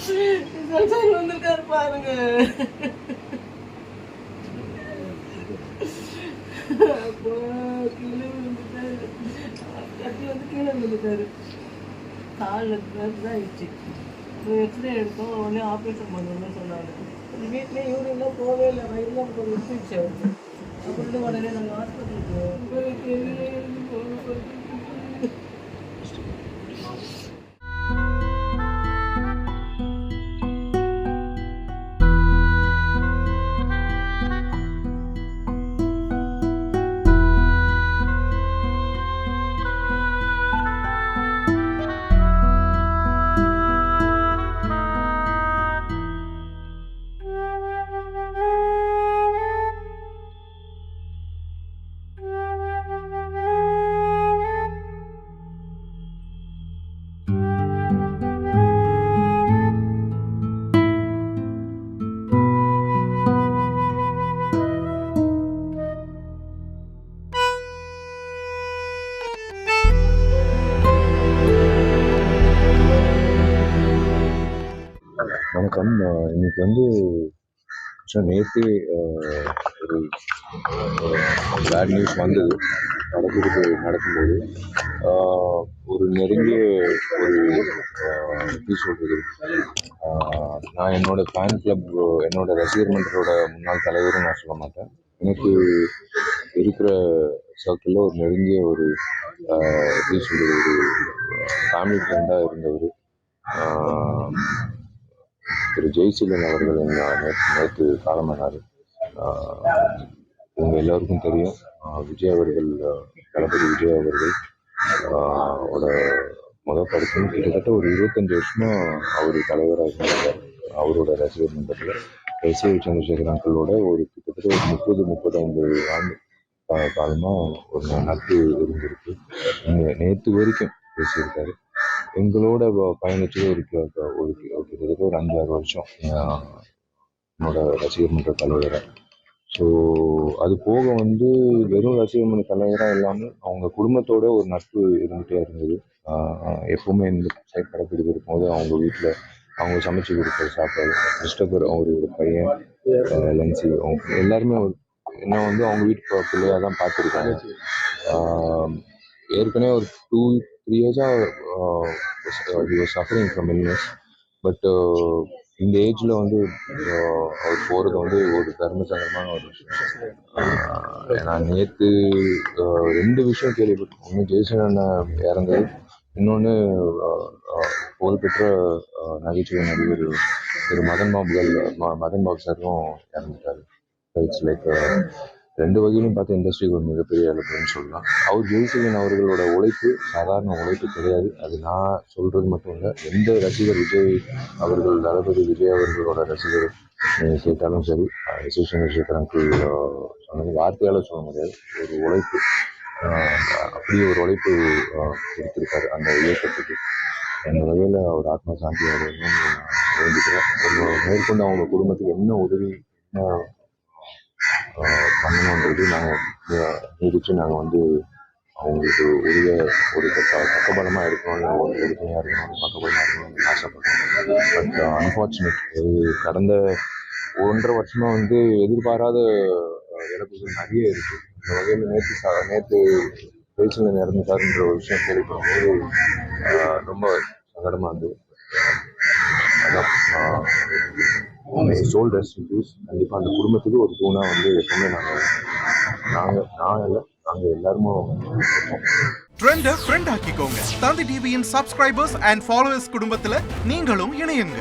வந்திருக்காரு பாருங்க. அப்போ கீழே விழுந்துட்டாரு. கட்டி கீழே விழுந்துட்டாரு. காலில் தான் ஆயிடுச்சு. எக்ஸ்ரே எடுத்தோம். உடனே ஆப்ரேஷன் பண்ணணும்னு சொன்னாங்க. வீட்டிலே யூரின்லாம் போகவே இல்லை. வயிறுலாம் கொஞ்சம் விட்டுருச்சு அவருக்கு. அப்படின்னு உடனே நாங்கள் ஹாஸ்பிட்டலுக்கு வணக்கம். இன்னைக்கு வந்து நேற்று ஒரு பேட் நியூஸ் வந்தது. நடக்கும்போது ஒரு நெருங்கிய ஒரு எப்படி சொல்கிறது, நான் என்னோட ஃபேன் கிளப், என்னோட ரசிகர் மன்றத்தோட முன்னாள் தலைவரும் நான் சொல்ல மாட்டேன். எனக்கு இருக்கிற சர்க்கிளில் ஒரு நெருங்கிய ஒரு எப்படி சொல்கிறது, ஒரு ஃபேமிலி ஃப்ரெண்டாக இருந்தவர் திரு ஜெய்சீலன் அவர்கள் நேற்று காலமானார். உங்கள் எல்லோருக்கும் தெரியும், விஜய் அவர்கள், தளபதி விஜய் அவர்கள் முதல் படத்தில் கிட்டத்தட்ட ஒரு 25 வருஷமாக அவர் தலைவராக இருந்தார். அவரோட ரசிகர் மன்றத்தில் எஸ்.ஏ. சந்திரசேகர் அங்கிளோட ஒரு கிட்டத்தட்ட ஒரு 30-35 ஆண்டு காலமாக ஒரு நட்பு இருந்திருக்கு. நேற்று வரைக்கும் பேசியிருக்காரு. எங்களோட பயணிச்சது ஒரு கிட்டத்தட்ட ஒரு 5-6 வருஷம் என்னோட ரசிகர் மன்ற தலைவராக. ஸோ அது போக வந்து வெறும் ரசிகர் மன்ற தலைவராக இல்லாமல் அவங்க குடும்பத்தோட ஒரு நட்பு இருந்துகிட்டே இருந்தது. எப்போவுமே இந்த சைட் படப்பிடிப்பு இருக்கும்போது அவங்க வீட்டில் அவங்க சமைச்சு கொடுக்குற சாப்பாடு, கிறிஸ்டபர் அவரோட பையன், லென்சி, அவங்க எல்லாருமே என்ன வந்து அவங்க வீட்டு பிள்ளையாக தான் பார்த்துருக்காங்க. ஏற்கனவே ஒரு 2-3 இயர்ஸாக he was suffering from illness. But இந்த ஏஜில் வந்து அவர் போகிறது வந்து ஒரு தர்மசங்கரமான ஒரு விஷயம். நான் நேற்று 2 விஷயம் கேள்விப்பட்டேன். ஒன்று ஜெய்சீலன் இறந்தது, இன்னொன்று புகழ்பெற்ற நகைச்சுவை நடிகர் திரு மதன் பாபு சாரும் இறந்துட்டார். இட்ஸ் லைக் 2 வகையிலும் பார்த்து இண்டஸ்ட்ரிக்கு ஒரு மிகப்பெரிய இழப்புன்னு சொல்லலாம். ஜெய்சீலன் அவர்களோட உழைப்பு சாதாரண உழைப்பு கிடையாது. அது நான் சொல்கிறது மட்டும் இல்லை, எந்த ரசிகர் விஜய் அவர்கள், தளபதி விஜய் அவர்களோட ரசிகர் கேட்டாலும் சரி, எஸ்.ஏ. சந்திரசேகர் அங்கிள் சொன்னது வார்த்தையால் சொல்ல முடியாது. ஒரு உழைப்பு, அப்படியே ஒரு உழைப்பு கொடுத்துருக்காரு அந்த இயக்கத்துக்கு. அந்த வகையில் அவர் ஆத்மா சாந்தி அவர்களும் வேண்டிக்கிறேன். மேற்கொண்டு அவங்க குடும்பத்துக்கு என்ன உதவி, என்ன பண்ணணுன்றது நாங்கள் நீடிச்சு நாங்கள் வந்து அவங்களுக்கு உரிய ஒரு பக்கபலமாக இருக்கணும்னு, உறுதுணையாக இருக்கணும்னு, பக்கபலமாக இருக்கணும்னு ஆசைப்படுறோம். பட் அன்ஃபார்ச்சுனேட், கடந்த 1.5 வருஷமாக வந்து எதிர்பாராத இழப்புகள் நிறைய இருக்குது. இந்த வகையில் நேற்று ஜெய்சீலன் இறந்துட்டாருன்ற ஒரு விஷயம் கேள்விப்படும்போது ரொம்ப சங்கடமாக இருந்தது. அதான் சோல் ரெஸ்ட் இன் பீஸ். கண்டிப்பாக அந்த குடும்பத்துக்கு ஒரு தூணாக வந்து எப்பவுமே நாங்கள் எல்லாருமே ட்ரெண்டை ஃப்ரெண்ட் ஆக்கிக்கோங்க. தந்தி டிவியின் சப்ஸ்கிரைபர்ஸ் அண்ட் ஃபாலோவர்ஸ் குடும்பத்தில் நீங்களும் இணையுங்க.